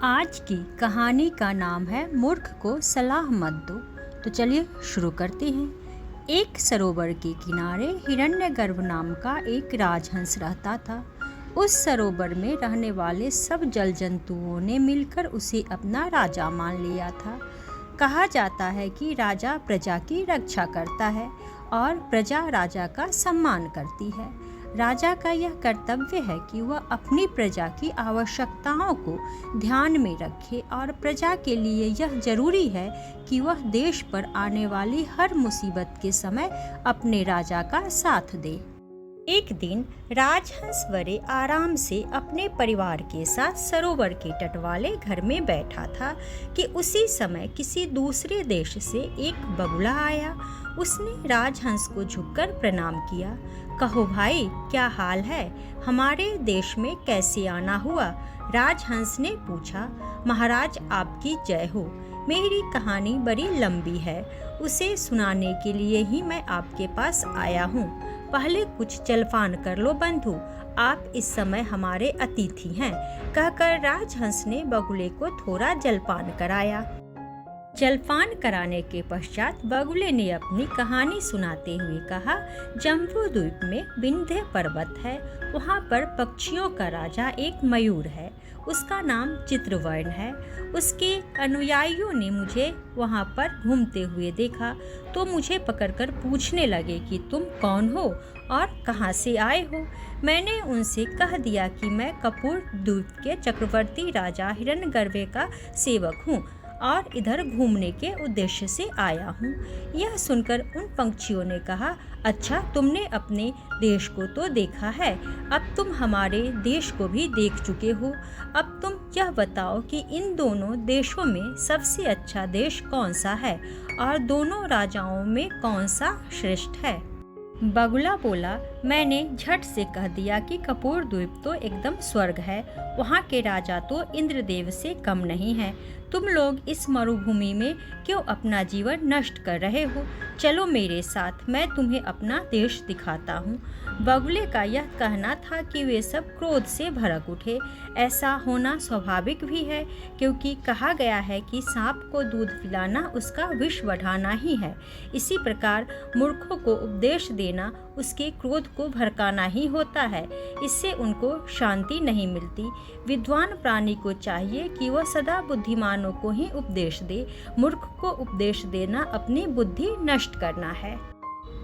आज की कहानी का नाम है मूर्ख को सलाह मत दो। तो चलिए शुरू करते हैं। एक सरोवर के किनारे हिरण्यगर्भ नाम का एक राजहंस रहता था। उस सरोवर में रहने वाले सब जल जंतुओं ने मिलकर उसे अपना राजा मान लिया था। कहा जाता है कि राजा प्रजा की रक्षा करता है और प्रजा राजा का सम्मान करती है। राजा का यह कर्तव्य है कि वह अपनी प्रजा की आवश्यकताओं को ध्यान में रखे और प्रजा के लिए यह जरूरी है कि वह देश पर आने वाली हर मुसीबत के समय अपने राजा का साथ दे। एक दिन राजहंस बड़े आराम से अपने परिवार के साथ सरोवर के तट वाले घर में बैठा था कि उसी समय किसी दूसरे देश से एक बगुला आया। उसने राजहंस को झुककर प्रणाम किया। कहो भाई, क्या हाल है? हमारे देश में कैसे आना हुआ? राजहंस ने पूछा। महाराज, आपकी जय हो। मेरी कहानी बड़ी लंबी है, उसे सुनाने के लिए ही मैं आपके पास आया हूँ। पहले कुछ जलपान कर लो बंधु, आप इस समय हमारे अतिथि हैं। कहकर राजहंस ने बगुले को थोड़ा जलपान कराया। जलपान कराने के पश्चात बगुले ने अपनी कहानी सुनाते हुए कहा, जम्बू द्वीप में विंध्य पर्वत है। वहाँ पर पक्षियों का राजा एक मयूर है। उसका नाम चित्रवर्ण है। उसके अनुयायियों ने मुझे वहाँ पर घूमते हुए देखा तो मुझे पकड़कर पूछने लगे कि तुम कौन हो और कहाँ से आए हो। मैंने उनसे कह दिया कि मैं कपूर द्वीप के चक्रवर्ती राजा हिरण्यगर्भ का सेवक हूँ और इधर घूमने के उद्देश्य से आया हूँ। यह सुनकर उन पंछियों ने कहा, अच्छा, तुमने अपने देश को तो देखा है, अब तुम हमारे देश को भी देख चुके हो। अब तुम यह बताओ कि इन दोनों देशों में सबसे अच्छा देश कौन सा है और दोनों राजाओं में कौन सा श्रेष्ठ है। बगुला बोला, मैंने झट से कह दिया कि कपूर द्वीप तो एकदम स्वर्ग है। वहाँ के राजा तो इंद्रदेव से कम नहीं है। तुम लोग इस मरुभूमि में क्यों अपना जीवन नष्ट कर रहे हो? चलो मेरे साथ, मैं तुम्हें अपना देश दिखाता हूँ। बगुले का यह कहना था कि वे सब क्रोध से भड़क उठे। ऐसा होना स्वाभाविक भी है, क्योंकि कहा गया है कि सांप को दूध पिलाना उसका विष बढ़ाना ही है। इसी प्रकार मूर्खों को उपदेश देना उसके क्रोध को भड़काना ही होता है। इससे उनको शांति नहीं मिलती। विद्वान प्राणी को चाहिए कि वह सदा बुद्धिमानों को ही उपदेश दे। मूर्ख को उपदेश देना अपनी बुद्धि नष्ट करना है।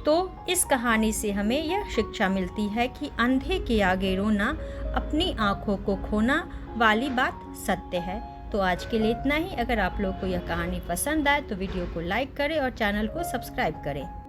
तो इस कहानी से हमें यह शिक्षा मिलती है कि अंधे के आगे रोना अपनी आँखों को खोना वाली बात सत्य है। तो आज के लिए इतना ही। अगर आप लोग को यह कहानी पसंद आए तो वीडियो को लाइक करें और चैनल को सब्सक्राइब करें।